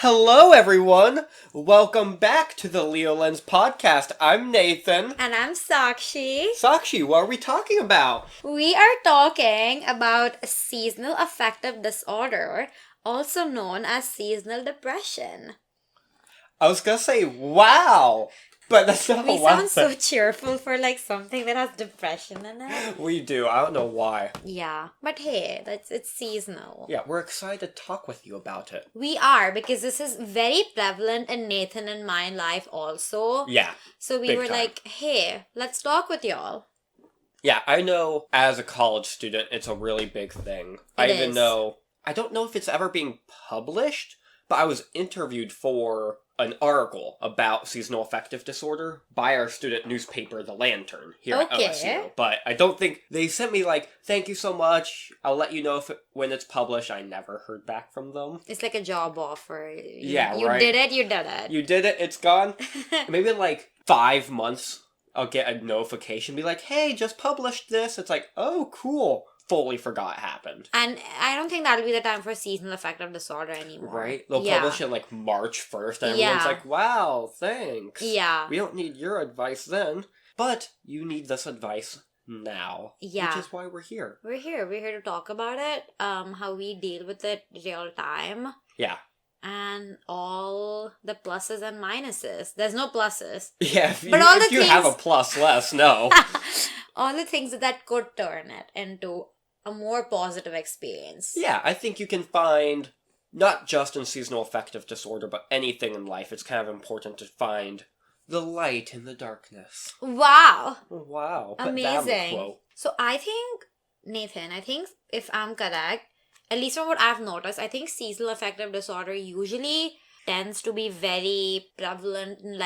Hello, everyone! Welcome back to the theleolens podcast. I'm Nathan. And I'm Sakshi. Sakshi, what are we talking about? We are talking about seasonal affective disorder, also known as seasonal depression. I was gonna say, wow! But that's not We a wow sound thing. so cheerful for something that has depression in it. We do. I don't know why. Yeah, but hey, it's seasonal. Yeah, we're excited to talk with you about it. We are, because this is very prevalent in Nathan and my life also. Yeah. So we big were time. like, hey, let's talk with y'all. Yeah, I know as a college student, it's a really big thing. I don't know if it's ever being published, but I was interviewed for an article about seasonal affective disorder by our student newspaper, The Lantern, here at OSU. But I don't think they sent me thank you so much. I'll let you know when it's published. I never heard back from them. It's like a job offer. Yeah, you right. did it, you did it. You did it, it's gone. Maybe in 5 months, I'll get a notification, be like, hey, just published this. It's like, oh, cool. Fully forgot it happened. And I don't think that'll be the time for seasonal affective disorder anymore. Right? They'll publish it March 1st, and everyone's like, wow, thanks. Yeah. We don't need your advice then, but you need this advice now. Yeah. Which is why we're here. We're here to talk about it, how we deal with it real time. Yeah. And all the pluses and minuses. There's no pluses. Yeah, if But you have a plus less, no. All the things that could turn it into a more positive experience. Yeah, I think you can find, not just in seasonal affective disorder, but anything in life, it's kind of important to find the light in the darkness. Wow. Wow. Amazing. So I think, Nathan, if I'm correct, at least from what I've noticed, I think seasonal affective disorder usually tends to be very prevalent in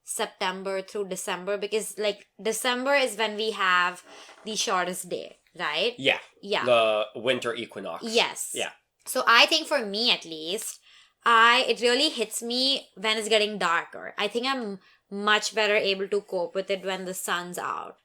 September through December, because December is when we have the shortest day, right? Yeah. Yeah. The winter equinox. Yes. Yeah. So I think for me at least, it really hits me when it's getting darker. I think I'm much better able to cope with it when the sun's out,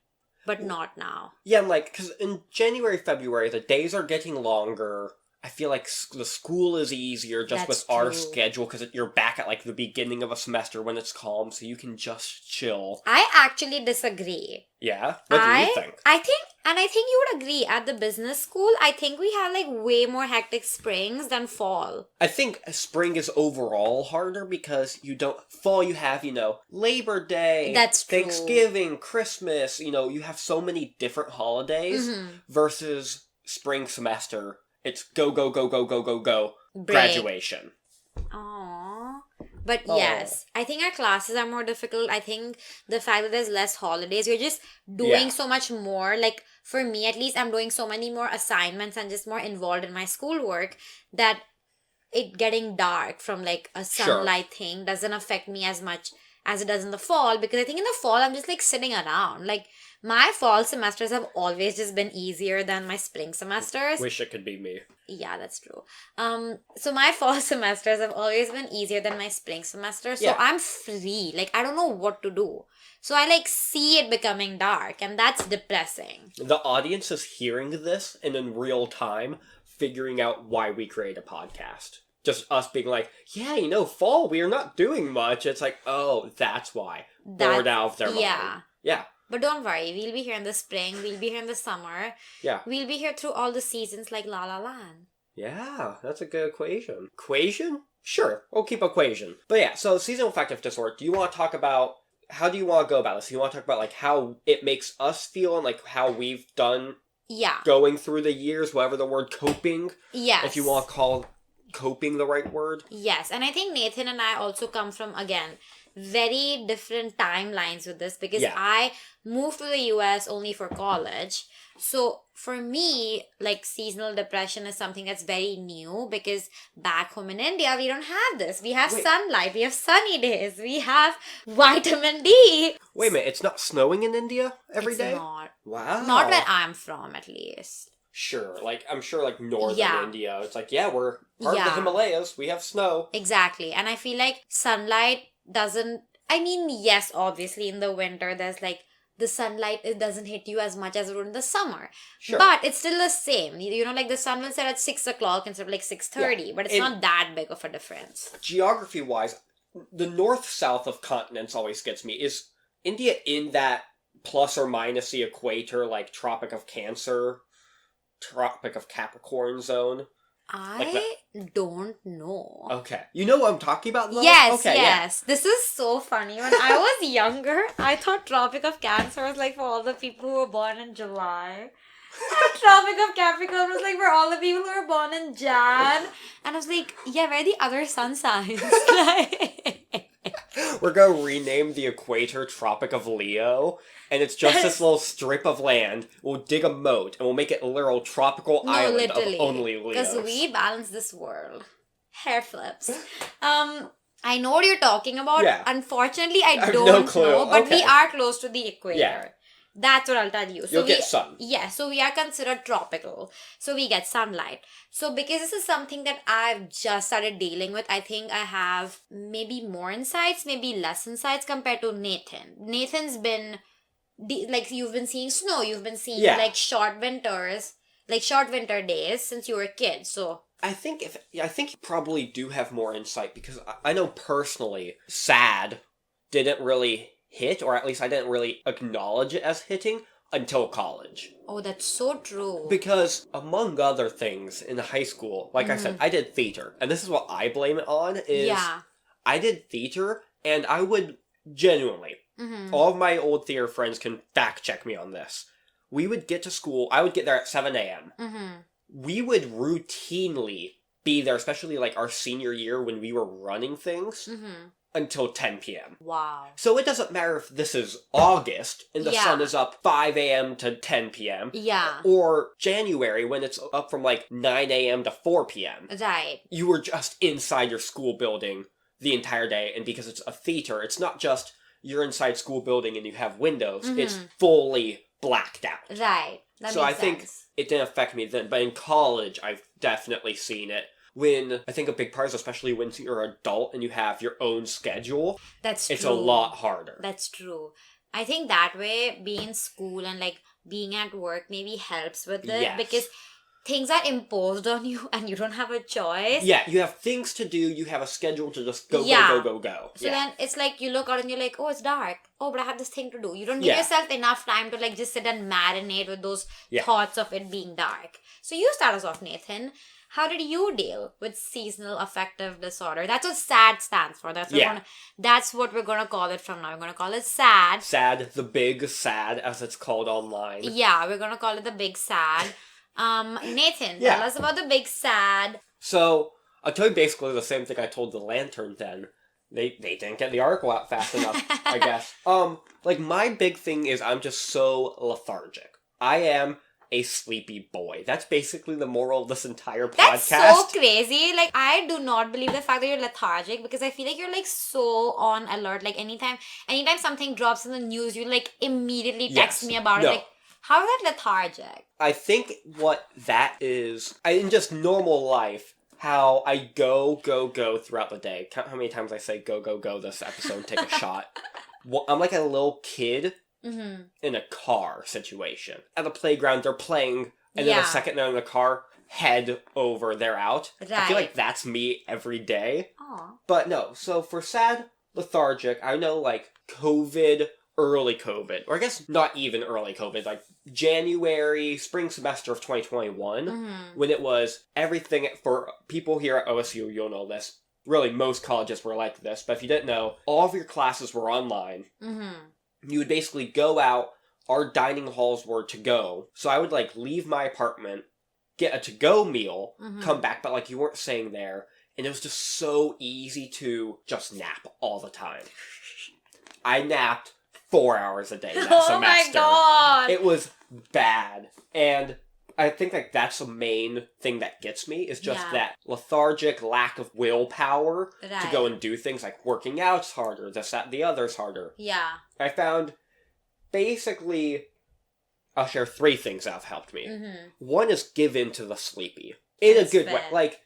but not now. Yeah, because in January, February, the days are getting longer. I feel like the school is easier just with our schedule, because you're back at the beginning of a semester when it's calm, so you can just chill. I actually disagree. Yeah? What do you think? I think you would agree, at the business school, I think we have way more hectic springs than fall. I think spring is overall harder because fall you have, Labor Day, That's true. Thanksgiving, Christmas, you have so many different holidays versus spring semester. It's go, go, go, go, go, go, go. Break. Graduation. Aww. But yes, I think our classes are more difficult. I think the fact that there's less holidays, we're just doing so much more. For me at least, I'm doing so many more assignments and just more involved in my schoolwork that it getting dark from a sunlight thing doesn't affect me as much as it does in the fall, because I think in the fall I'm just sitting around. My fall semesters have always just been easier than my spring semesters. Wish it could be me. Yeah, that's true. So my fall semesters have always been easier than my spring semesters. So I'm free. I don't know what to do. So I see it becoming dark, and that's depressing. The audience is hearing this and in real time figuring out why we create a podcast. Just us being fall, we are not doing much. It's oh, that's why. Bored out of their mind. Yeah. Yeah. But don't worry, we'll be here in the spring, we'll be here in the summer. Yeah. We'll be here through all the seasons like La La Land. Yeah, that's a good equation. Equation? Sure, we'll keep equation. But yeah, so seasonal affective disorder, do you want to talk about, how do you want to go about this? Do you want to talk about how it makes us feel and how we've done going through the years, whatever the word coping? Yes. If you want to call coping the right word? Yes, and I think Nathan and I also come from, again, very different timelines with this, because I moved to the US only for college. So for me, seasonal depression is something that's very new, because back home in India, we don't have this. We have sunlight, we have sunny days, we have vitamin D. Wait a minute, it's not snowing in India every day? It's not. Wow. Not where I'm from, at least. Sure, I'm sure northern India, it's we're part of the Himalayas, we have snow. Exactly, and I feel sunlight doesn't, I mean, yes, obviously in the winter there's the sunlight, it doesn't hit you as much as it would in the summer. Sure. But it's still the same. You know, like the sun will set at 6 o'clock instead of like 6:30. But it's not that big of a difference. Geography-wise, the north-south of continents always gets me. Is India in that plus or minus the equator, like Tropic of Cancer, Tropic of Capricorn zone? I don't know. Okay. You know what I'm talking about, though? Yes, okay, yes. Yeah. This is so funny. When I was younger, I thought Tropic of Cancer was like for all the people who were born in July. And Tropic of Capricorn was like for all the people who were born in Jan. And I was like, yeah, where are the other sun signs? We're going to rename the equator Tropic of Leo, and it's just this little strip of land. We'll dig a moat, and we'll make it a literal tropical island of only Leos. Because we balance this world. Hair flips. I know what you're talking about. Yeah. Unfortunately, I don't no clue. Know, but we are close to the equator. Yeah. That's what I'll tell you. So you'll get sun. Yeah, so we are considered tropical. So we get sunlight. So because this is something that I've just started dealing with, I think I have maybe more insights, maybe less insights compared to Nathan. Nathan's been, like, you've been seeing snow, you've been seeing, like, short winters, like, short winter days since you were a kid, so... I think you probably do have more insight, because I know personally, SAD didn't really hit, or at least I didn't really acknowledge it as hitting until college. Oh, that's so true. Because, among other things, in high school, like I said, I did theater. And this is what I blame it on, is I did theater, and I would genuinely, all of my old theater friends can fact check me on this. We would get to school, I would get there at 7 a.m. We would routinely be there, especially like our senior year when we were running things, until 10 p.m. Wow. So it doesn't matter if this is August and the sun is up 5 a.m. to 10 p.m. Yeah. Or January when it's up from like 9 a.m. to 4 p.m. Right. You were just inside your school building the entire day, and because it's a theater, it's not just you're inside school building and you have windows, it's fully blacked out. Right. That so makes sense. Think it didn't affect me then, but in college I've definitely seen it. When, I think a big part is especially when you're an adult and you have your own schedule. That's true. It's a lot harder. That's true. I think that way, being in school and like being at work maybe helps with it. Yes. Because things are imposed on you and you don't have a choice. Yeah, you have things to do, you have a schedule to just go. So then it's like you look out and you're like, oh, it's dark. Oh, but I have this thing to do. You don't give yourself enough time to like just sit and marinate with those thoughts of it being dark. So you start us off, Nathan. How did you deal with seasonal affective disorder? That's what SAD stands for. That's what we're going to call it from now. We're going to call it SAD. SAD, the big SAD, as it's called online. Yeah, we're going to call it the big SAD. Nathan, tell us about the big SAD. So, I'll tell you basically the same thing I told the Lantern then. They didn't get the article out fast enough, I guess. Like, my big thing is I'm just so lethargic. I am a sleepy boy. That's basically the moral of this entire podcast. That's so crazy. Like, I do not believe the fact that you're lethargic, because I feel like you're like so on alert. Like, anytime something drops in the news, you like immediately text me about it. Like, how is that lethargic? I think what that is, in just normal life, how I go throughout the day. Count how many times I say go this episode, take a shot. Well, I'm like a little kid in a car situation. At the playground, they're playing, and then the second they're in the car, head over, they're out. Right. I feel like that's me every day. Aww. But no, so for SAD, lethargic, I know like COVID, early COVID, or I guess not even early COVID, like January, spring semester of 2021, when it was everything, for people here at OSU, you'll know this, really most colleges were like this, but if you didn't know, all of your classes were online. You would basically go out, our dining halls were to go, so I would like leave my apartment, get a to-go meal, come back, but like you weren't staying there, and it was just so easy to just nap all the time. I napped 4 hours a day that semester. Oh my god! It was bad. And I think like that's the main thing that gets me, is just that lethargic lack of willpower to go and do things, like working out's harder, this, that, the other's harder. Yeah. I found basically, I'll share 3 things that have helped me. One is give in to the sleepy. In a good way. Like,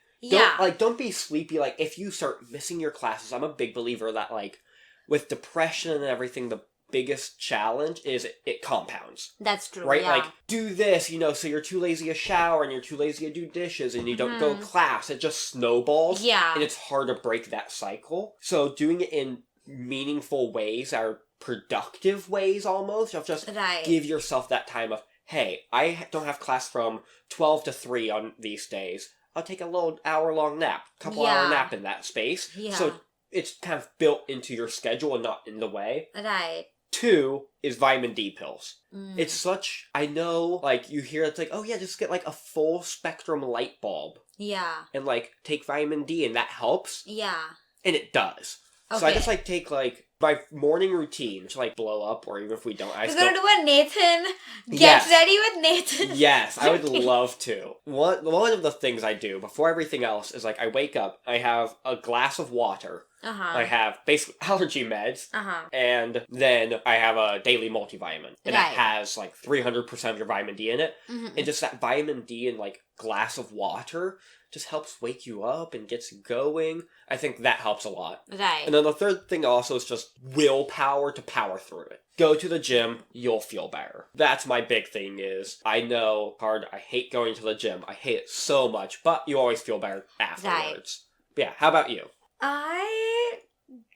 don't be sleepy. Like, if you start missing your classes, I'm a big believer that like, with depression and everything, the biggest challenge is it compounds. That's true, right? yeah. Like, do this, so you're too lazy to shower and you're too lazy to do dishes and you don't go to class. It just snowballs. Yeah. And it's hard to break that cycle. So doing it in meaningful ways are productive ways almost of just give yourself that time of, hey, I don't have class from 12 to 3 on these days. I'll take a little hour-long nap, couple hour nap in that space. Yeah. So it's kind of built into your schedule and not in the way. Right. 2 is vitamin D pills. It's such, I know, like, you hear it's like, oh yeah, just get like a full spectrum light bulb. Yeah. And like, take vitamin D and that helps. Yeah. And it does. Okay. So I just like take like my morning routine to like blow up, or even if we don't, We're gonna do a Nathan. Get ready with Nathan. Yes, I would love to. One of the things I do before everything else is like I wake up, I have a glass of water. I have basically allergy meds, and then I have a daily multivitamin, and it has like 300% of your vitamin D in it, and just that vitamin D in like glass of water just helps wake you up and gets you going. I think that helps a lot. Right. And then the third thing also is just willpower to power through it. Go to the gym, you'll feel better. That's my big thing is, I know, hard, I hate going to the gym. I hate it so much, but you always feel better afterwards. Right. But yeah, how about you? I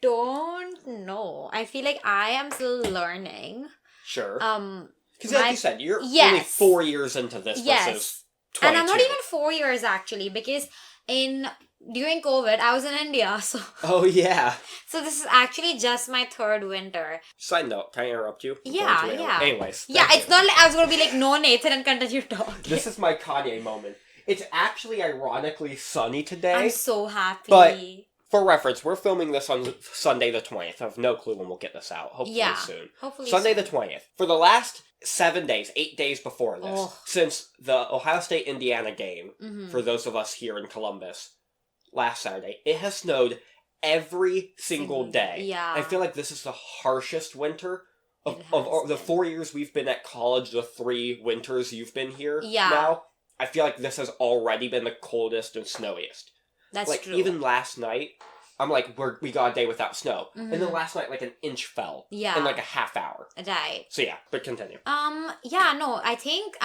don't know. I feel like I am still learning. Sure. Because like you said, you're only 4 years into this versus 22. And I'm not even 4 years actually, because during COVID, I was in India, so... Oh, yeah. So this is actually just my 3rd winter. Side note, can I interrupt you? Yeah. Anyways. Yeah, it's not like I was going to be like, no, Nathan, and continue talking. This is my Kanye moment. It's actually ironically sunny today. I'm so happy. But for reference, we're filming this on Sunday the 20th. I have no clue when we'll get this out. Hopefully soon. Hopefully Sunday soon. the 20th. For the last 7 days, 8 days before this, since the Ohio State-Indiana game, for those of us here in Columbus, last Saturday, it has snowed every single day. Yeah. I feel like this is the harshest winter of the 4 years we've been at college, the 3 winters you've been here now. I feel like this has already been the coldest and snowiest. That's true. Even last night, I'm like, we got a day without snow. And then last night, like, an inch fell. Yeah. In, like, a half hour. Right. So, yeah, but continue. I think,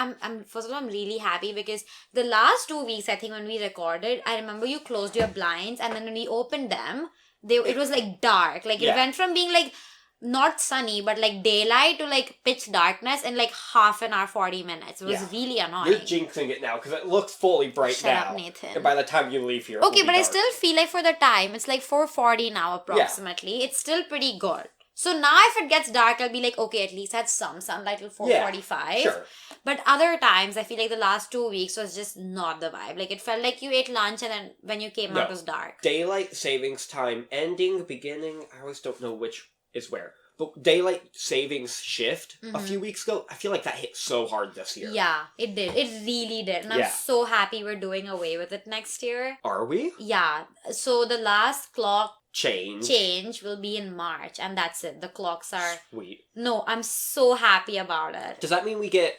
first of all, I'm really happy because the last 2 weeks, I think, when we recorded, I remember you closed your blinds, and then when we opened them, it was, like, dark. Like, it went from being, like, not sunny, but like daylight to like pitch darkness in like half an hour, 40 minutes. It was really annoying. You're jinxing it now because it looks fully bright Shut now. Up, Nathan. And by the time you leave here, okay, but I still feel like for the time, it's like 4:40 now approximately. It's still pretty good. So now if it gets dark, I'll be like, okay, at least I had some sunlight till 4:45. Sure. But other times, I feel like the last 2 weeks was just not the vibe. Like, it felt like you ate lunch and then when you came out, it was dark. Daylight savings time ending, beginning, I always don't know which is where. But daylight savings shift a few weeks ago, I feel like that hit so hard this year. Yeah, it did. It really did. And I'm so happy we're doing away with it next year. Are we? Yeah. So the last clock change will be in March, and that's it. The clocks are... Sweet. No, I'm so happy about it. Does that mean we get...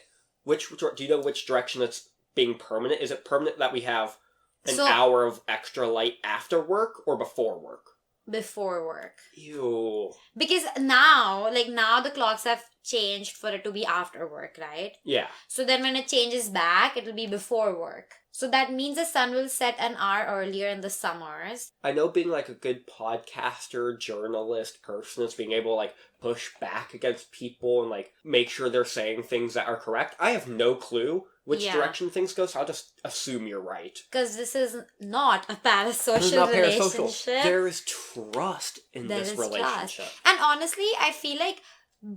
do you know which direction it's being permanent? Is it permanent that we have an hour of extra light after work or before work? Before work. Ew. Because now the clocks have changed for it to be after work, right? Yeah. So then when it changes back, it'll be before work. So that means the sun will set an hour earlier in the summers. I know being like a good podcaster, journalist person is being able to like push back against people and like make sure they're saying things that are correct. I have no clue which direction things go, so I'll just assume you're right. Because this is not a parasocial relationship. There is trust in this relationship. Trust. And honestly, I feel like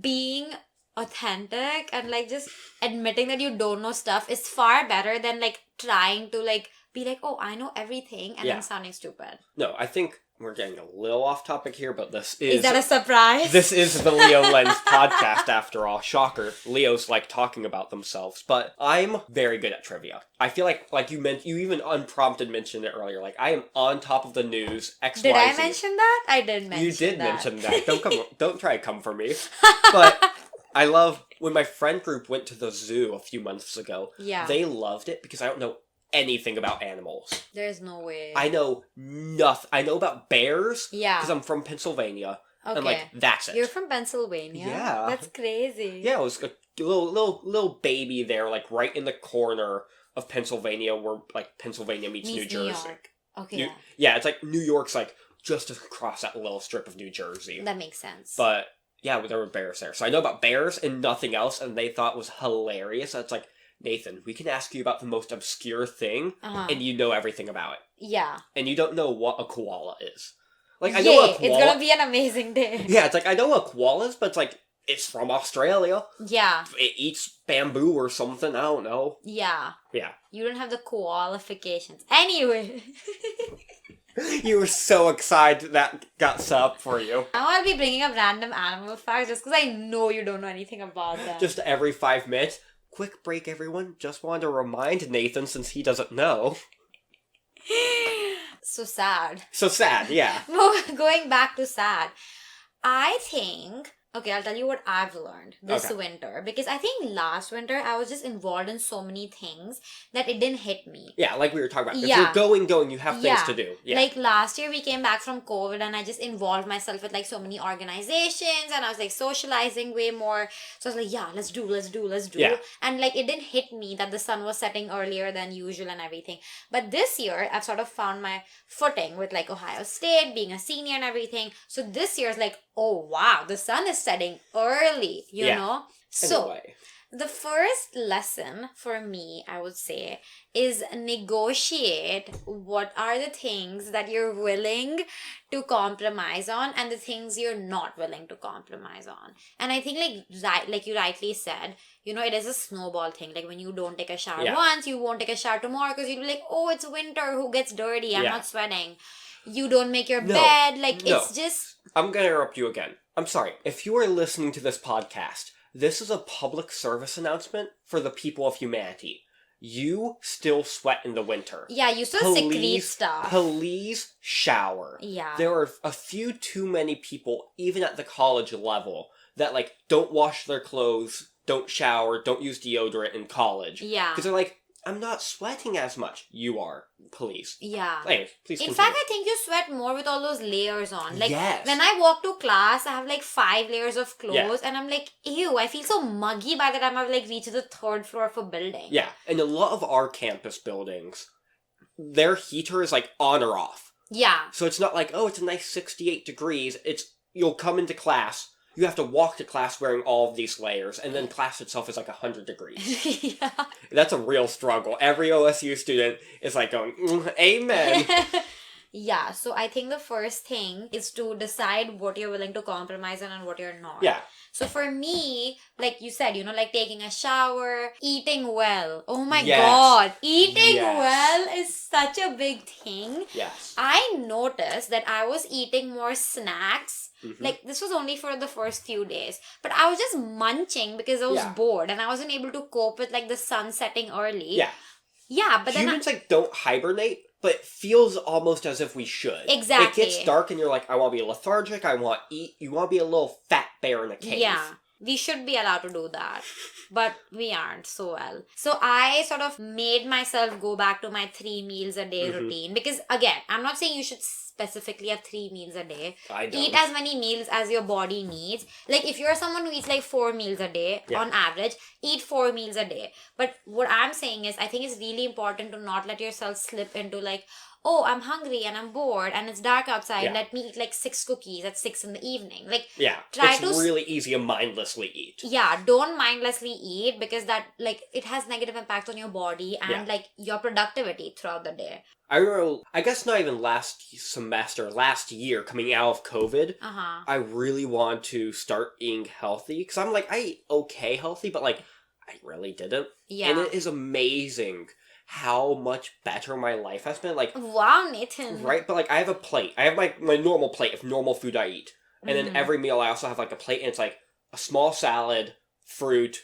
being authentic and like just admitting that you don't know stuff is far better than like trying to like be like, oh, I know everything and then sounding stupid. No, I think we're getting a little off topic here, but this is... Is that a surprise? This is the Leo Lens podcast after all. Shocker. Leos like talking about themselves, but I'm very good at trivia. I feel like you even unprompted mentioned it earlier. Like, I am on top of the news. XYZ. Did I mention that? I did mention that. You did mention that. Don't try to come for me. But I love when my friend group went to the zoo a few months ago. Yeah. They loved it because I don't know anything about animals. There's no way. I know nothing. I know about bears. Yeah. Because I'm from Pennsylvania. Okay. And like, that's it. You're from Pennsylvania? Yeah. That's crazy. Yeah, it was a little baby there, like right in the corner of Pennsylvania where like Pennsylvania meets New Jersey. York. Okay. Yeah, it's like New York's like just across that little strip of New Jersey. That makes sense. But yeah, there were bears there. So I know about bears and nothing else, and they thought it was hilarious. So it's like, Nathan, we can ask you about the most obscure thing, and you know everything about it. Yeah. And you don't know what a koala is. Like, I know what a koala... It's gonna be an amazing day. Yeah, it's like, I know what a koala is, but it's like, it's from Australia. Yeah. It eats bamboo or something, I don't know. Yeah. Yeah. You don't have the qualifications. Anyway. You were so excited that got set up for you. Now I'll be bringing up random animal facts just because I know you don't know anything about them. Just every 5 minutes. Quick break, everyone. Just wanted to remind Nathan since he doesn't know. So sad. So sad, yeah. Going back to sad. I think... Okay, I'll tell you what I've learned this winter. Because I think last winter, I was just involved in so many things that it didn't hit me. Yeah, like we were talking about. If you're going, you have things to do. Yeah. Like last year, we came back from COVID and I just involved myself with like so many organizations and I was like socializing way more. So I was like, yeah, let's do. Yeah. And like it didn't hit me that the sun was setting earlier than usual and everything. But this year, I've sort of found my footing with like Ohio State, being a senior and everything. So this year is like, oh wow, the sun is setting early, you know? So, the first lesson for me, I would say, is negotiate what are the things that you're willing to compromise on and the things you're not willing to compromise on. And I think like you rightly said, you know, it is a snowball thing. Like when you don't take a shower once, you won't take a shower tomorrow because you'll be like, oh, it's winter, who gets dirty? I'm not sweating. You don't make your bed. Like it's just... I'm going to interrupt you again. I'm sorry. If you are listening to this podcast, this is a public service announcement for the people of humanity. You still sweat in the winter. Yeah, you still secrete stuff. Please shower. Yeah. There are a few too many people, even at the college level, that like don't wash their clothes, don't shower, don't use deodorant in college. Yeah. Because they're like, I'm not sweating as much. You are. Please. Yeah. Anyways, please In continue. fact, I think you sweat more with all those layers on. Like, yes. When I walk to class, I have like 5 layers of clothes. Yeah. And I'm like, ew, I feel so muggy by the time I've like reached the 3rd floor of a building. Yeah. And a lot of our campus buildings, their heater is like on or off. Yeah. So it's not like, oh, it's a nice 68 degrees. It's, you'll come into class... You have to walk to class wearing all of these layers, and then class itself is like 100 degrees. Yeah. That's a real struggle. Every OSU student is like going, amen. Yeah, so I think the first thing is to decide what you're willing to compromise on and what you're not. Yeah. So for me, like you said, you know, like taking a shower, eating well. Oh my God. Eating well is such a big thing. Yes. I noticed that I was eating more snacks. Mm-hmm. Like, this was only for the first few days. But I was just munching because I was bored and I wasn't able to cope with, like, the sun setting early. Yeah. Yeah, but then... Humans, like, don't hibernate, but it feels almost as if we should. Exactly. It gets dark and you're like, I want to be lethargic, I want to eat. You want to be a little fat bear in a cave. Yeah. We should be allowed to do that. But we aren't so well. So I sort of made myself go back to my 3 meals a day routine. Because, again, I'm not saying you should specifically have 3 meals a day. I don't. Eat as many meals as your body needs. Like, if you're someone who eats like 4 meals a day, on average, eat 4 meals a day. But what I'm saying is, I think it's really important to not let yourself slip into like, oh, I'm hungry and I'm bored and it's dark outside. Yeah. Let me eat like 6 cookies at 6 in the evening. Like, it's really easy to mindlessly eat. Yeah, don't mindlessly eat because that, like, it has negative impact on your body and, like, your productivity throughout the day. I remember, I guess not even last semester, last year, coming out of COVID, I really want to start eating healthy. Because I'm like, I eat okay healthy, but, like, I really didn't. Yeah. And it is amazing how much better my life has been. Like, wow, Nathan. Right? But, like, I have a plate. I have my normal plate of normal food I eat. And then every meal I also have, like, a plate, and it's, like, a small salad, fruit,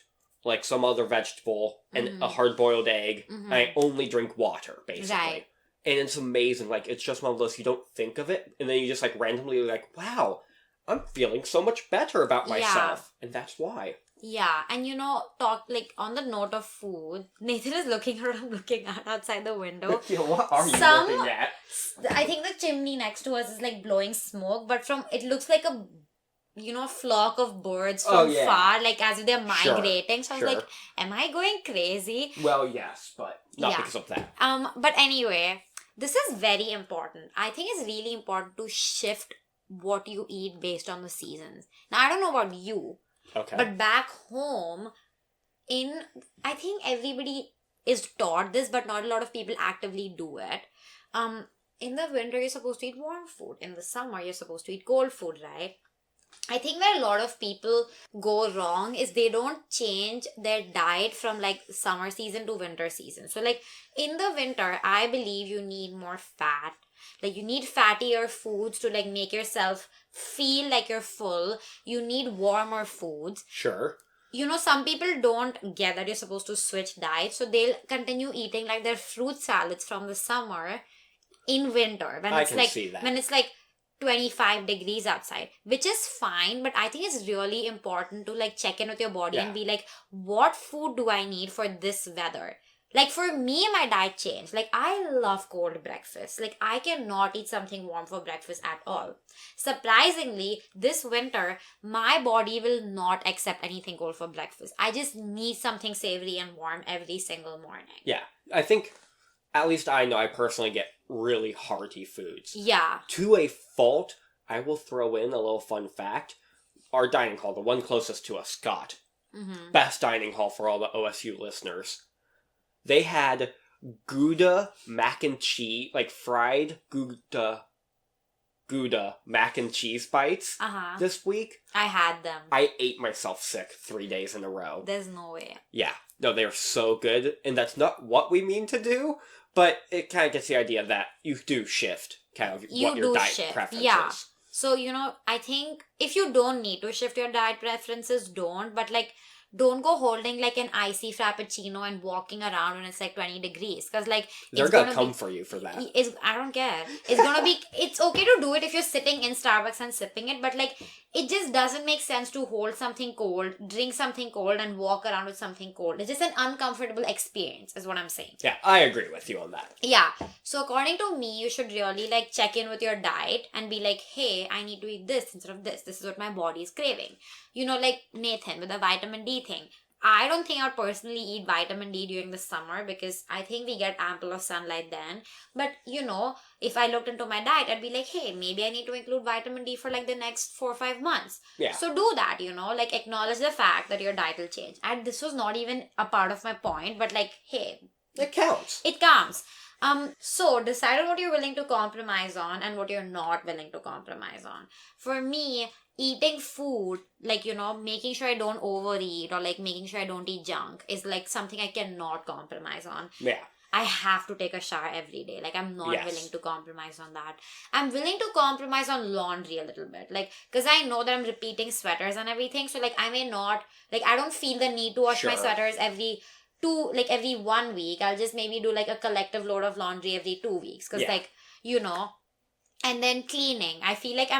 like, some other vegetable, and a hard-boiled egg. And I only drink water, basically. Right. And it's amazing. Like, it's just one of those, you don't think of it, and then you just, like, randomly like, wow, I'm feeling so much better about myself. And that's why. Yeah, and you know, like, on the note of food, Nathan is looking at outside the window. What are you looking at? I think the chimney next to us is, like, blowing smoke, but it looks like a flock of birds from far, like as if they're migrating. So I was like, am I going crazy? Well, yes, but not because of that. But anyway, this is very important. I think it's really important to shift what you eat based on the seasons. Now, I don't know about you, but back home, I think everybody is taught this, but not a lot of people actively do it. In the winter, you're supposed to eat warm food. In the summer, you're supposed to eat cold food, right? I think where a lot of people go wrong is they don't change their diet from like summer season to winter season. So like in the winter, I believe you need more fat. Like you need fattier foods to like make yourself feel like you're full. You need warmer foods. Sure. Some people don't get that you're supposed to switch diets. So they'll continue eating like their fruit salads from the summer in winter. I can see that. When it's like 25 degrees outside, which is fine, but I think it's really important to like check in with your body and be like, what food do I need for this weather? Like for me, my diet changed. Like I love cold breakfast. Like I cannot eat something warm for breakfast at all. Surprisingly, this winter, my body will not accept anything cold for breakfast. I just need something savory and warm every single morning. Yeah, I think, at least I know I personally get really hearty foods. Yeah. To a fault, I will throw in a little fun fact. Our dining hall, the one closest to us, Scott. Mm-hmm. Best dining hall for all the OSU listeners. They had Gouda mac and cheese, like fried Gouda mac and cheese bites this week. I had them. I ate myself sick 3 days in a row. There's no way. Yeah. No, they're so good. And that's not what we mean to do, but it kind of gets the idea that you do shift kind of what your diet preference is. So, I think if you don't need to shift your diet preferences, don't. But like, don't go holding like an icy frappuccino and walking around when it's like 20 degrees. Because like... They're going to come for you for that. I don't care. It's going to be... It's okay to do it if you're sitting in Starbucks and sipping it. But like, it just doesn't make sense to hold something cold, drink something cold and walk around with something cold. It's just an uncomfortable experience is what I'm saying. Yeah, I agree with you on that. Yeah. So according to me, you should really like check in with your diet and be like, hey, I need to eat this instead of this. This is what my body is craving. Like Nathan with the vitamin D thing. I don't think I would personally eat vitamin D during the summer because I think we get ample of sunlight then. But, if I looked into my diet, I'd be like, hey, maybe I need to include vitamin D for like the next 4 or 5 months. Yeah. So do that, like acknowledge the fact that your diet will change. And this was not even a part of my point, but like, hey. It counts. It counts. So decide on what you're willing to compromise on and what you're not willing to compromise on. For me, eating food, like, making sure I don't overeat or like making sure I don't eat junk is like something I cannot compromise on. Yeah. I have to take a shower every day. Like, I'm not willing to compromise on that. I'm willing to compromise on laundry a little bit. Like, because I know that I'm repeating sweaters and everything. So, like, I may not, like, I don't feel the need to wash my sweaters every 1 week. I'll just maybe do like a collective load of laundry every 2 weeks. Because, like, and then cleaning. I feel like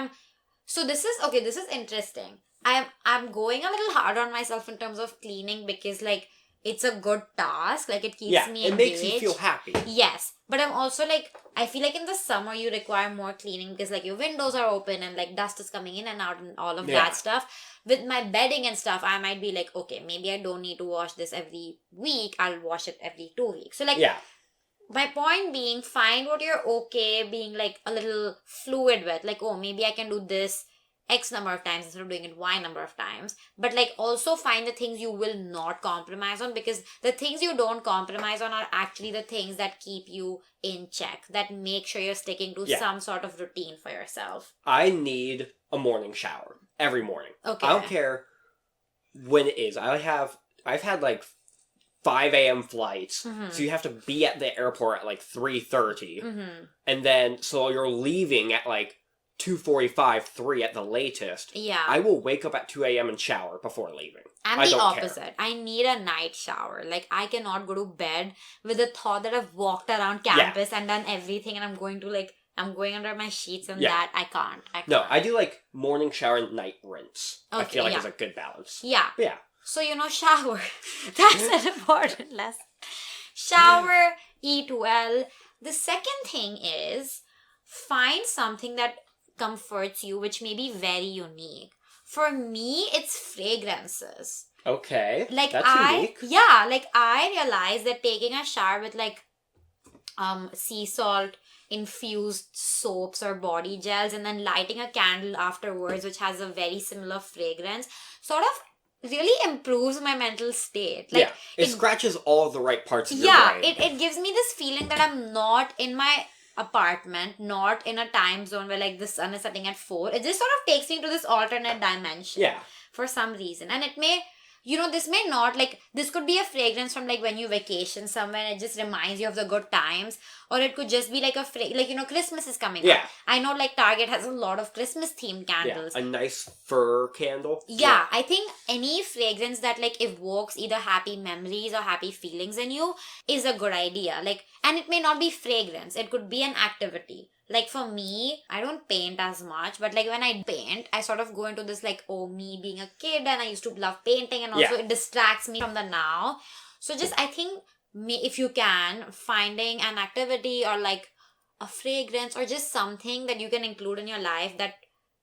so this is interesting. I'm going a little hard on myself in terms of cleaning because, like, it's a good task. Like, it keeps me engaged. It makes you feel happy. Yes. But I'm also, like, I feel like in the summer you require more cleaning because, like, your windows are open and, like, dust is coming in and out and all of that stuff. With my bedding and stuff, I might be like, okay, maybe I don't need to wash this every week. I'll wash it every 2 weeks. So, like, my point being, find what you're okay being, like, a little fluid with. Like, oh, maybe I can do this X number of times instead of doing it Y number of times. But like also find the things you will not compromise on, because the things you don't compromise on are actually the things that keep you in check, that make sure you're sticking to some sort of routine for yourself. I need a morning shower every morning. Okay. I don't care when it is. I've had like 5 a.m. flights, so you have to be at the airport at like 3:30, and then so you're leaving at like 2:45, 3 at the latest. Yeah. I will wake up at 2 a.m. and shower before leaving. I'm the opposite. I need a night shower. Like, I cannot go to bed with the thought that I've walked around campus and done everything and I'm going under my sheets and that. I can't. No, I do like morning shower and night rinse. Okay, I feel like it's a good balance. Yeah. Yeah. So, shower. That's an important lesson. Shower, eat well. The second thing is find something that comforts you, which may be very unique. For me, it's fragrances. Okay. Like that's unique. Yeah, like I realized that taking a shower with like sea salt infused soaps or body gels and then lighting a candle afterwards which has a very similar fragrance sort of really improves my mental state. Like it scratches all the right parts of your brain. It gives me this feeling that I'm not in my apartment, not in a time zone where like the sun is setting at 4. It just sort of takes me to this alternate dimension for some reason. And it may, this may not, like, this could be a fragrance from like when you vacation somewhere and it just reminds you of the good times. Or it could just be like Christmas is coming up. I know like Target has a lot of Christmas themed candles. A nice fir candle. Yeah, I think any fragrance that like evokes either happy memories or happy feelings in you is a good idea. Like, and it may not be fragrance. It could be an activity. Like for me, I don't paint as much, but like when I paint, I sort of go into this like, me being a kid and I used to love painting and also it distracts me from the now. So just, I think, if you can, finding an activity or like a fragrance or just something that you can include in your life that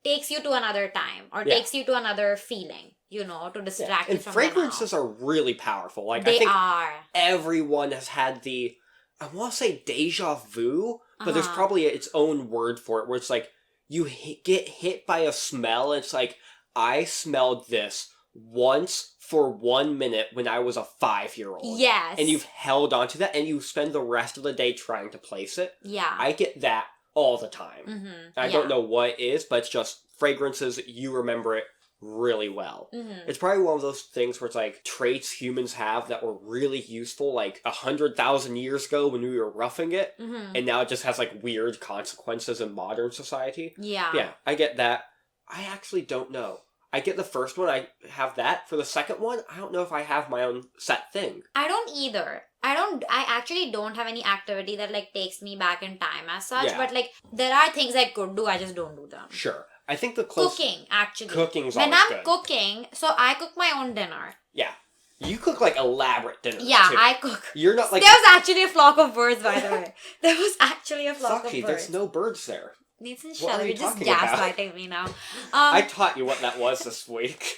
takes you to another time or takes you to another feeling, to distract you from the now. And fragrances are really powerful. Like they I think are. Everyone has had the, I want to say deja vu, but there's probably its own word for it where it's like you get hit by a smell and it's like, I smelled this once for 1 minute when I was a 5-year-old. Yes. And you've held on to that and you spend the rest of the day trying to place it. Yeah. I get that all the time. Mm-hmm. I don't know what it is, but it's just fragrances, you remember it really well. Mm-hmm. It's probably one of those things where it's like traits humans have that were really useful like 100,000 years ago when we were roughing it, and now it just has like weird consequences in modern society. Yeah, I get that. I actually don't know. I get the first one, I have that. For the second one, I don't know if I have my own set thing. I don't either. I actually don't have any activity that like takes me back in time as such, but like there are things I could do, I just don't do them. Sure. I think the cooking, actually. Cooking's when always I'm good. cooking, so I cook my own dinner. Yeah. You cook like elaborate dinners. Yeah, too. I cook. You're not like... There was actually a flock of birds, by the way. There was actually a flock of birds. There's no birds there. Nathan, shut up. You're just gaslighting me now. I taught you what that was this week.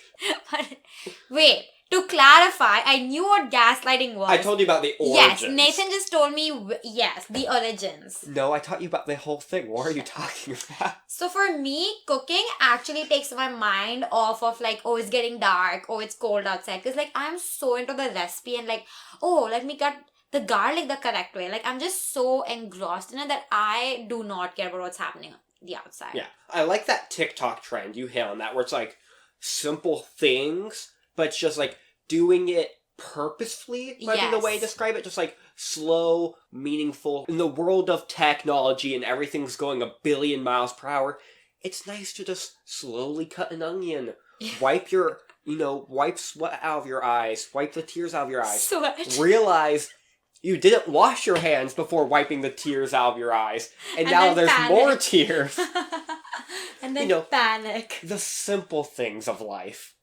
But, wait, to clarify, I knew what gaslighting was. I told you about the origins. Yes, Nathan just told me, the origins. No, I taught you about the whole thing. What are you talking about? So for me, cooking actually takes my mind off of like, it's getting dark, it's cold outside. Because like, I'm so into the recipe and like, let me cut the garlic the correct way. Like, I'm just so engrossed in it that I do not care about what's happening on the outside. Yeah. I like that TikTok trend you hit on that, where it's like simple things, but it's just like doing it purposefully, might be the way to describe it. Just like slow, meaningful. In the world of technology and everything's going a billion miles per hour, it's nice to just slowly cut an onion. Wipe wipe sweat out of your eyes. Wipe the tears out of your eyes. Sweat. Realize you didn't wash your hands before wiping the tears out of your eyes. And now there's more tears. And then panic. The simple things of life.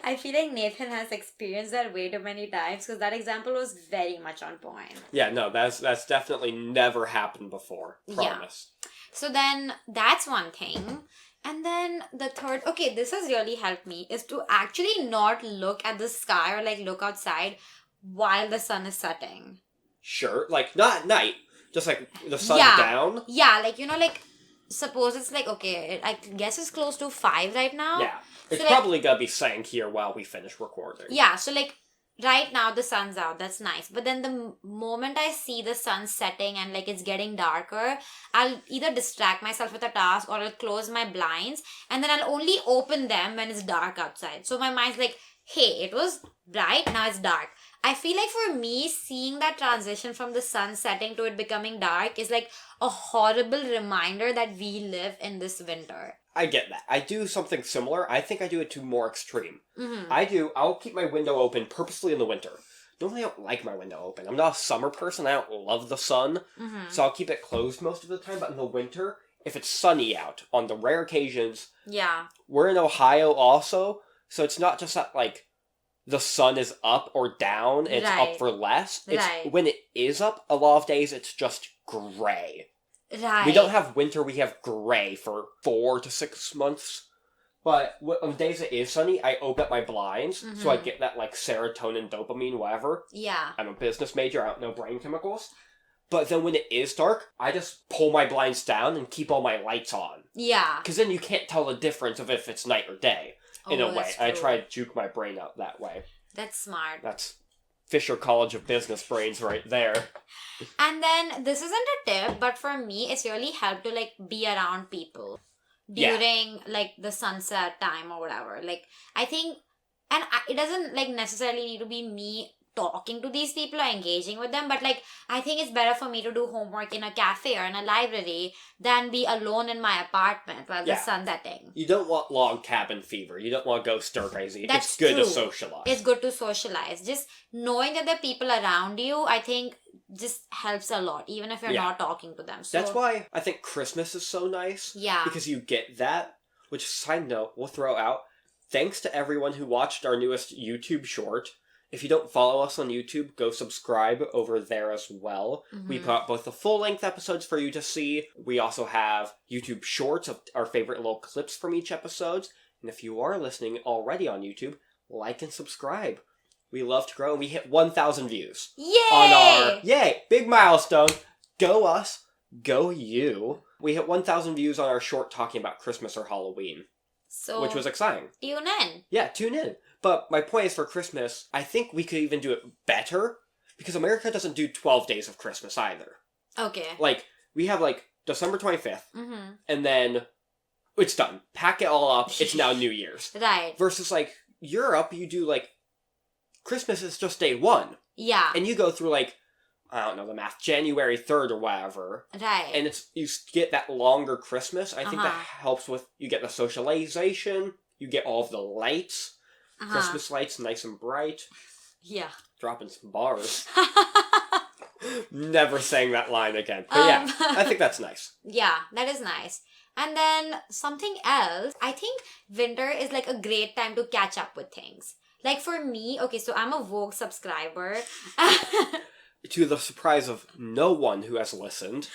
I feel like Nathan has experienced that way too many times because that example was very much on point. Yeah, no, that's definitely never happened before. Promise. Yeah. So then that's one thing. And then the third, this has really helped me, is to actually not look at the sky or like look outside while the sun is setting. Sure. Like, not at night. Just like the sun down. Yeah, like, suppose it's like, I guess it's close to 5 right now. Yeah. It's so probably gonna be saying here while we finish recording. Yeah, so like, right now the sun's out, that's nice. But then the moment I see the sun setting and like it's getting darker, I'll either distract myself with a task or I'll close my blinds and then I'll only open them when it's dark outside. So my mind's like, hey, it was bright, now it's dark. I feel like for me, seeing that transition from the sun setting to it becoming dark is like a horrible reminder that we live in this winter. I get that. I do something similar. I think I do it to more extreme. Mm-hmm. I'll keep my window open purposely in the winter. Normally I don't like my window open. I'm not a summer person. I don't love the sun. Mm-hmm. So I'll keep it closed most of the time. But in the winter, if it's sunny out, on the rare occasions... Yeah. We're in Ohio also, so it's not just that, like, the sun is up or down, and it's up for less. It's when it is up, a lot of days it's just gray. Right. We don't have winter, we have gray for 4 to 6 months But on days it is sunny, I open up my blinds, so I get that, like, serotonin, dopamine, whatever. Yeah. I'm a business major, I don't know brain chemicals. But then when it is dark, I just pull my blinds down and keep all my lights on. Yeah. Because then you can't tell the difference of if it's night or day, in a way. True. I try to juke my brain out that way. That's smart. That's Fisher College of Business brains right there. And then, this isn't a tip, but for me, it's really helped to, like, be around people during, like, the sunset time or whatever. Like, I think, and it doesn't, like, necessarily need to be me talking to these people or engaging with them, but, like, I think it's better for me to do homework in a cafe or in a library than be alone in my apartment while the sun's setting. You don't want log cabin fever. You don't want to go stir crazy. That's it's good true. to socialize. It's good to socialize. Just knowing that there are people around you, I think, just helps a lot, even if you're not talking to them. So that's why I think Christmas is so nice. Yeah. Because you get that, which, side note, we'll throw out, thanks to everyone who watched our newest YouTube short. If you don't follow us on YouTube, go subscribe over there as well. We put out both the full-length episodes for you to see. We also have YouTube shorts of our favorite little clips from each episode. And if you are listening already on YouTube, like and subscribe. We love to grow, and we hit 1,000 views. Yay! Yay! Big milestone. Go us. Go you. We hit 1,000 views on our short talking about Christmas or Halloween. So, which was exciting. Tune in. Yeah, tune in. But my point is, for Christmas, I think we could even do it better, because America doesn't do 12 days of Christmas either. Okay. Like, we have, like, December 25th, and then it's done. Pack it all up, it's now New Year's. Right. Versus, like, Europe, you do, like, Christmas is just day one. Yeah. And you go through, like, I don't know the math, January 3rd or whatever. Right. And you get that longer Christmas. I think that helps with, you get the socialization, you get all of the lights. Christmas lights, nice and bright. Yeah. Dropping some bars. Never saying that line again. But yeah, I think that's nice. Yeah, that is nice. And then something else, I think winter is like a great time to catch up with things. Like for me, okay, so I'm a Vogue subscriber. To the surprise of no one who has listened.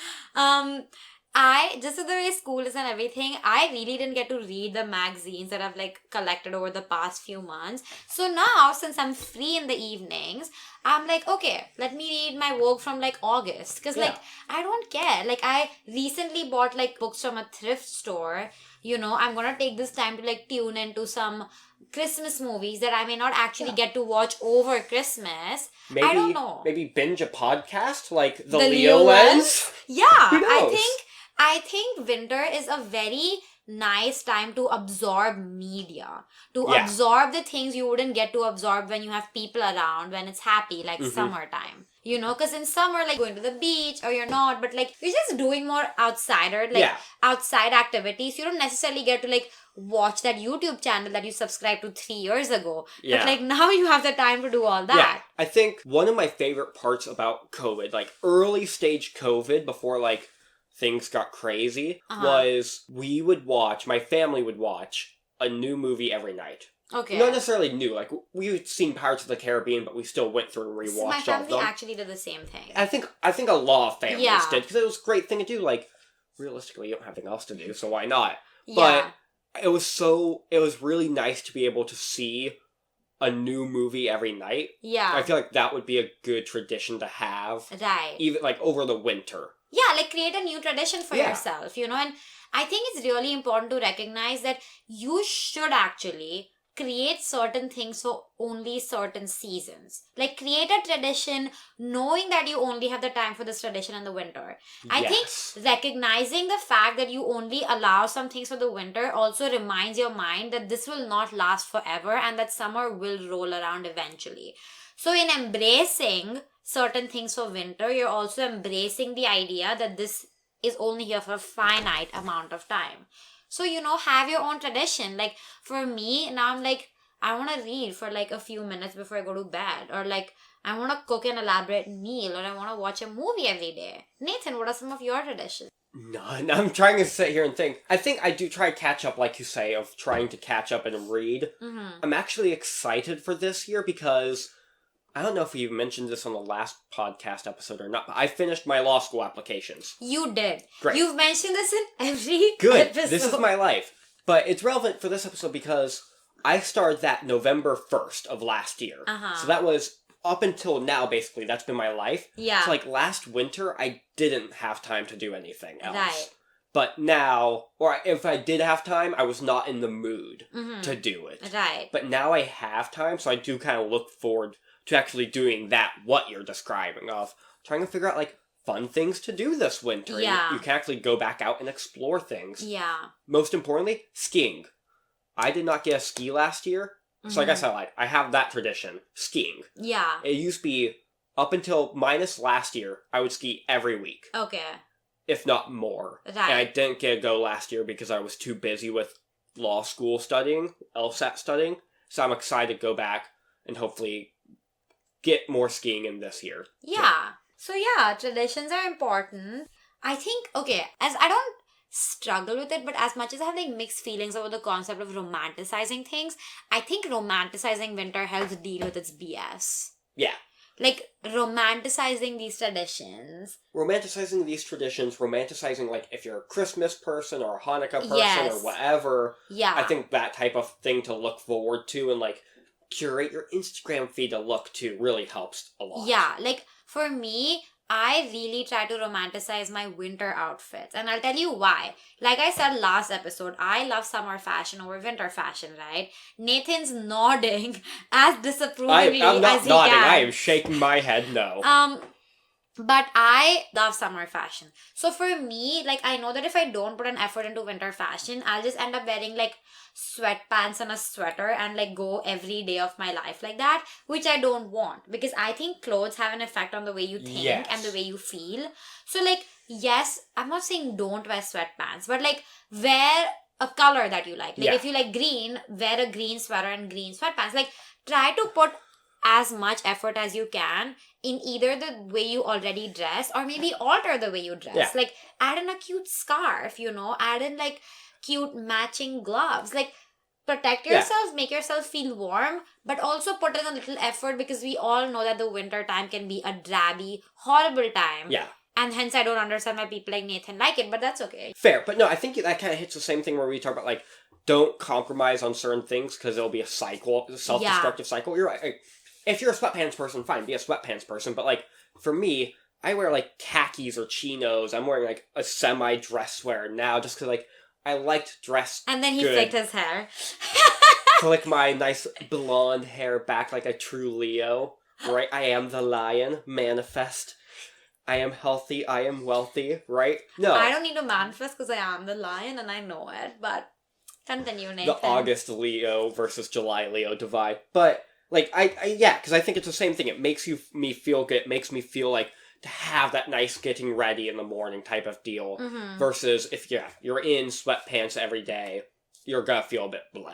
Just with the way school is and everything, I really didn't get to read the magazines that I've like collected over the past few months. So now, since I'm free in the evenings, I'm like, okay, let me read my Vogue from like August. Because like, I don't care. Like, I recently bought like books from a thrift store. You know, I'm gonna take this time to like tune into some Christmas movies that I may not actually get to watch over Christmas. Maybe, I don't know. Maybe binge a podcast like the Leolens. Yeah, Who knows? I think winter is a very nice time to absorb media, to absorb the things you wouldn't get to absorb when you have people around, when it's happy, like summertime. You know, because in summer, like going to the beach or you're not, but like you're just doing more outside activities. You don't necessarily get to like watch that YouTube channel that you subscribed to 3 years ago. Yeah. But like now you have the time to do all that. Yeah. I think one of my favorite parts about COVID, like early stage COVID before like things got crazy, was my family would watch a new movie every night. Okay. Not necessarily new, like we'd seen Pirates of the Caribbean, but we still went through and rewatched all of them. My family actually did the same thing. I think a lot of families did, because it was a great thing to do. Like, realistically, you don't have anything else to do, so why not? Yeah. But it was really nice to be able to see a new movie every night. Yeah. I feel like that would be a good tradition to have. Right. Even, like, over the winter. Yeah, like create a new tradition for yourself, you know, and I think it's really important to recognize that you should actually create certain things for only certain seasons. Like create a tradition knowing that you only have the time for this tradition in the winter. I think recognizing the fact that you only allow some things for the winter also reminds your mind that this will not last forever and that summer will roll around eventually. So in embracing certain things for winter, you're also embracing the idea that this is only here for a finite amount of time. So, you know, have your own tradition. Like, for me, now I'm like, I want to read for like a few minutes before I go to bed. Or like, I want to cook an elaborate meal. Or I want to watch a movie every day. Nathan, what are some of your traditions? None. I'm trying to sit here and think. I think I do try to catch up, like you say, of trying to catch up and read. Mm-hmm. I'm actually excited for this year because I don't know if we mentioned this on the last podcast episode or not, but I finished my law school applications. You did. Great. You've mentioned this in every Good. episode. This is my life. But it's relevant for this episode because I started that November 1st of last year. So that was up until now, basically. That's been my life. Yeah. So, like, last winter, I didn't have time to do anything else. Right. But now, or if I did have time, I was not in the mood to do it. Right. But now I have time, so I do kind of look forward to actually doing that, what you're describing, of trying to figure out, like, fun things to do this winter. Yeah. You can actually go back out and explore things. Yeah. Most importantly, skiing. I did not get a ski last year, so I guess I have that tradition, skiing. Yeah. It used to be, up until minus last year, I would ski every week. Okay. If not more. Right. And I didn't get to go last year because I was too busy with law school studying, LSAT studying, so I'm excited to go back and hopefully get more skiing in this year. Yeah. So yeah, traditions are important. I think, okay, as I don't struggle with it, but as much as I have like mixed feelings about the concept of romanticizing things, I think romanticizing winter helps deal with its BS. Yeah. Like, romanticizing these traditions. Romanticizing, like, if you're a Christmas person or a Hanukkah person or whatever. Yeah. I think that type of thing to look forward to and, like, curate your Instagram feed to look to really helps a lot. Yeah, like, for me, I really try to romanticize my winter outfits. And I'll tell you why. Like I said last episode, I love summer fashion over winter fashion, right? Nathan's nodding as disapprovingly I'm not as he nodding. can. I am shaking my head no. But I love summer fashion. So for me, like, I know that if I don't put an effort into winter fashion, I'll just end up wearing, like, sweatpants and a sweater and, like, go every day of my life like that, which I don't want. Because I think clothes have an effect on the way you think and the way you feel. So, like, yes, I'm not saying don't wear sweatpants, but, like, wear a color that you like. Like, if you like green, wear a green sweater and green sweatpants. Like, try to put as much effort as you can in either the way you already dress or maybe alter the way you dress. Yeah. Like, add in a cute scarf, add in, like, cute matching gloves. Like, protect yourself, make yourself feel warm, but also put in a little effort because we all know that the winter time can be a drabby, horrible time. Yeah. And hence I don't understand why people like Nathan like it, but that's okay. Fair, but no, I think that kind of hits the same thing where we talk about, like, don't compromise on certain things because it'll be a cycle, a self-destructive cycle. You're right. Like, if you're a sweatpants person, fine, be a sweatpants person. But, like, for me, I wear, like, khakis or chinos. I'm wearing, like, a semi-dress wear now just because, like, I liked dress And then he flicked his hair. Flick my nice blonde hair back like a true Leo. Right? I am the lion. Manifest. I am healthy. I am wealthy. Right? No. I don't need to manifest because I am the lion and I know it. But continue, Nathan. The August Leo versus July Leo divide. But... like, because I think it's the same thing. It makes me feel good. It makes me feel like to have that nice getting ready in the morning type of deal. Mm-hmm. Versus if, you're in sweatpants every day, you're gonna feel a bit blah.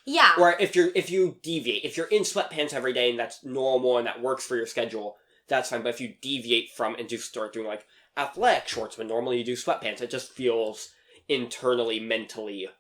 Yeah. Or if you deviate, if you're in sweatpants every day and that's normal and that works for your schedule, that's fine. But if you deviate from and start doing, like, athletic shorts when normally you do sweatpants, it just feels internally, mentally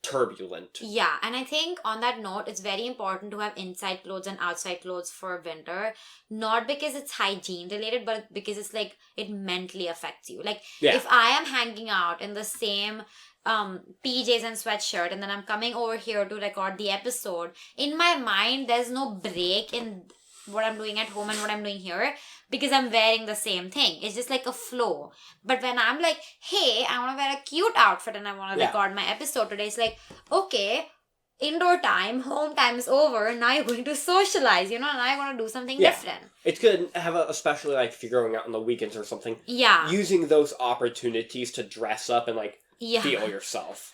turbulent. Yeah, and I think on that note, it's very important to have inside clothes and outside clothes for winter. Not because it's hygiene related, but because it's like it mentally affects you. Like, if I am hanging out in the same PJs and sweatshirt and then I'm coming over here to record the episode, in my mind there's no break in what I'm doing at home and what I'm doing here because I'm wearing the same thing. It's just like a flow. But when I'm like, hey, I want to wear a cute outfit and I want to record my episode today, it's like, okay, indoor time, home time is over, now you're going to socialize, and now you're going to do something different. It's good to have especially, like, if you're going out on the weekends or something, using those opportunities to dress up and, like, feel yourself.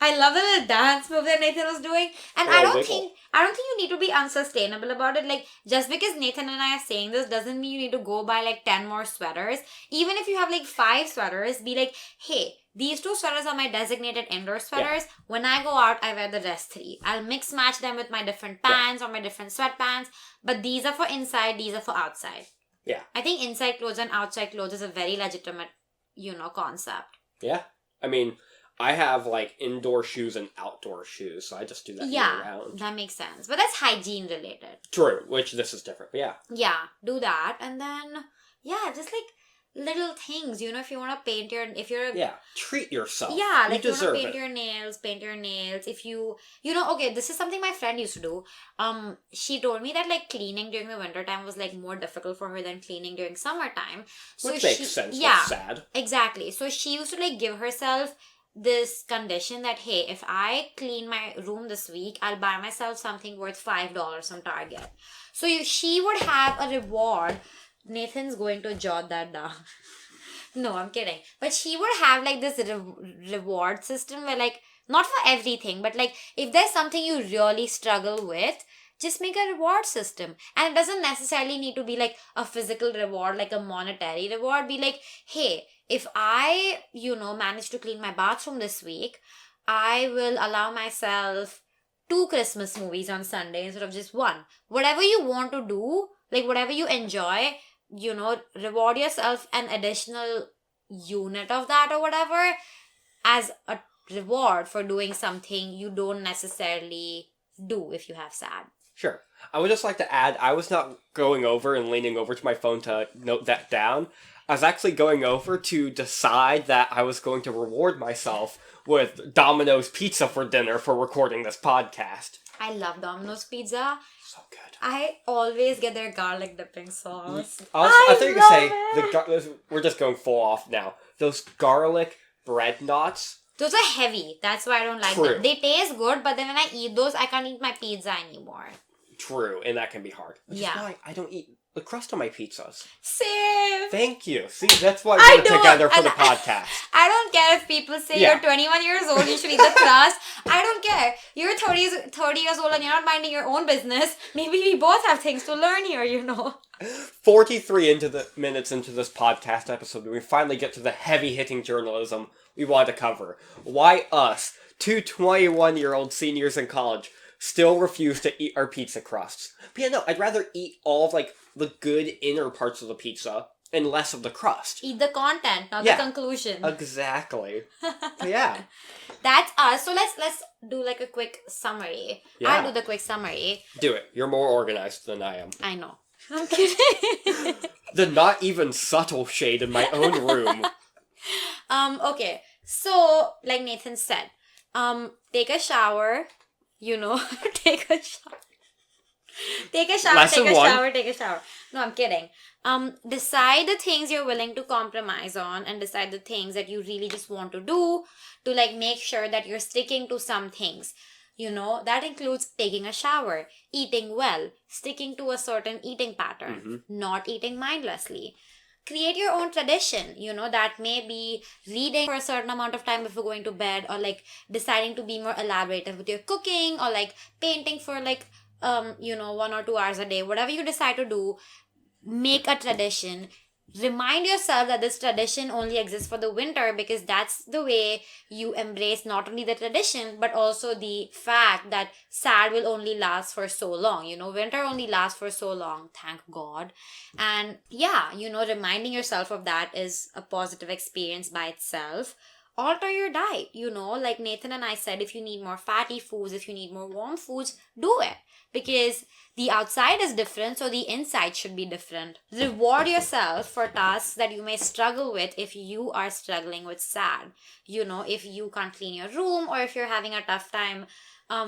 I love the little dance move that Nathan was doing. And I don't think you need to be unsustainable about it. Like, just because Nathan and I are saying this doesn't mean you need to go buy, like, 10 more sweaters. Even if you have, like, 5 sweaters, be like, hey, these 2 sweaters are my designated indoor sweaters. When I go out, I wear the rest 3. I'll mix match them with my different pants or my different sweatpants. But these are for inside, these are for outside. Yeah. I think inside clothes and outside clothes is a very legitimate, concept. Yeah. I mean, I have, like, indoor shoes and outdoor shoes, so I just do that year-round. That makes sense. But that's hygiene related. True, which this is different, but yeah. Yeah, do that. And then, just, like, little things, if you want to paint treat yourself. Yeah, like you you want to deserve paint your nails. If okay, this is something my friend used to do. She told me that like cleaning during the winter time was like more difficult for her than cleaning during summertime. Which makes sense. Yeah, that's sad. Exactly. So she used to like give herself this condition that, hey, if I clean my room this week, I'll buy myself something worth $5 from Target. So she would have a reward. Nathan's going to jot that down. No, I'm kidding. But she would have like this reward system where like, not for everything, but like if there's something you really struggle with, just make a reward system. And it doesn't necessarily need to be like a physical reward, like a monetary reward. Be like, hey, if I, manage to clean my bathroom this week, I will allow myself 2 Christmas movies on Sunday instead of just 1. Whatever you want to do, like whatever you enjoy, reward yourself an additional unit of that or whatever as a reward for doing something you don't necessarily do if you have SAD. Sure. I would just like to add, I was not going over and leaning over to my phone to note that down. I was actually going over to decide that I was going to reward myself with Domino's Pizza for dinner for recording this podcast. I love Domino's Pizza. So good. I always get their garlic dipping sauce. I thought you could say, we're just going full off now. Those garlic bread knots. Those are heavy. That's why I don't like them. They taste good, but then when I eat those, I can't eat my pizza anymore. True, and that can be hard. Which is why I don't eat the crust on my pizzas. Same. Thank you. See, that's why we're together for the podcast. I don't care if people say you're 21 years old, you should eat the crust. I don't care. You're 30 years old and you're not minding your own business. Maybe we both have things to learn here, 43 minutes into this podcast episode, we finally get to the heavy-hitting journalism we want to cover. Why us, 2 21-year-old seniors in college, still refuse to eat our pizza crusts. But yeah, no, I'd rather eat all of, like, the good inner parts of the pizza and less of the crust. Eat the content, not the conclusion. Exactly. Yeah. That's us. So let's do, like, a quick summary. Yeah. I'll do the quick summary. Do it. You're more organized than I am. I know. I'm kidding. The not even subtle shade in my own room. Okay. So, like Nathan said, take a shower, take a shower. Take a shower, take a shower. No, I'm kidding. Decide the things you're willing to compromise on and decide the things that you really just want to do to like make sure that you're sticking to some things. That includes taking a shower, eating well, sticking to a certain eating pattern, not eating mindlessly. Create your own tradition, that may be reading for a certain amount of time before going to bed, or like deciding to be more elaborative with your cooking, or like painting for like 1 or 2 hours a day. Whatever you decide to do, make a tradition. Remind yourself that this tradition only exists for the winter, because that's the way you embrace not only the tradition but also the fact that SAD will only last for so long. Winter only lasts for so long, thank God. And reminding yourself of that is a positive experience by itself. Alter your diet, like Nathan and I said, if you need more fatty foods, if you need more warm foods, do it. Because the outside is different, so the inside should be different. Reward yourself for tasks that you may struggle with if you are struggling with SAD. If you can't clean your room, or if you're having a tough time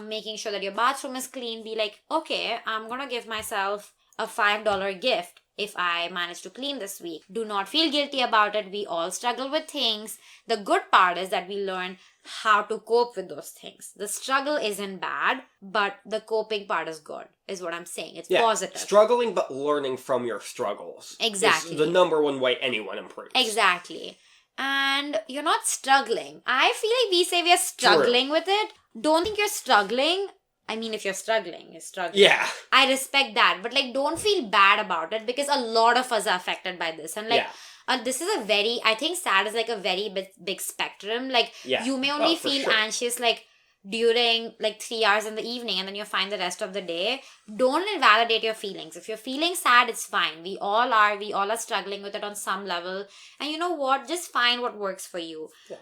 making sure that your bathroom is clean, be like, okay, I'm gonna give myself a $5 gift if I manage to clean this week. Do not feel guilty about it. We all struggle with things. The good part is that we learn how to cope with those things. The struggle isn't bad, but the coping part is good, is what I'm saying. It's positive. Struggling but learning from your struggles. Exactly. Is the number one way anyone improves. Exactly. And you're not struggling. I feel like we say we are struggling with it. Don't think you're struggling. I mean, if you're struggling, you're struggling. Yeah. I respect that. But, like, don't feel bad about it, because a lot of us are affected by this. And, like, this is I think SAD is, like, a very big spectrum. Like, you may only feel anxious, like, during, like, 3 hours in the evening, and then you're fine the rest of the day. Don't invalidate your feelings. If you're feeling sad, it's fine. We all are. We all are struggling with it on some level. And you know what? Just find what works for you. Yeah.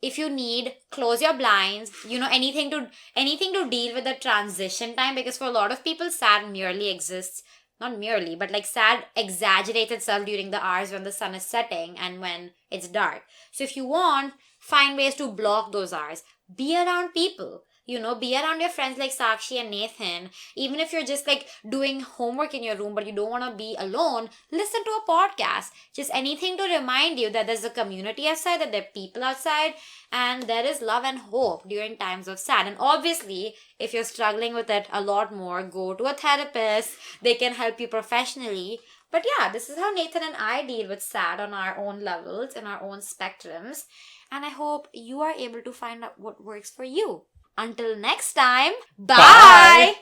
If you need, close your blinds, anything to deal with the transition time, because for a lot of people, SAD merely exists not merely, but like sad exaggerates itself during the hours when the sun is setting and when it's dark. So if you want, find ways to block those hours. Be around people. Be around your friends like Sakshi and Nathan. Even if you're just like doing homework in your room but you don't want to be alone, listen to a podcast. Just anything to remind you that there's a community outside, that there are people outside, and there is love and hope during times of sad. And obviously, if you're struggling with it a lot more, go to a therapist. They can help you professionally. But yeah, this is how Nathan and I deal with sad on our own levels, in our own spectrums. And I hope you are able to find out what works for you. Until next time, bye!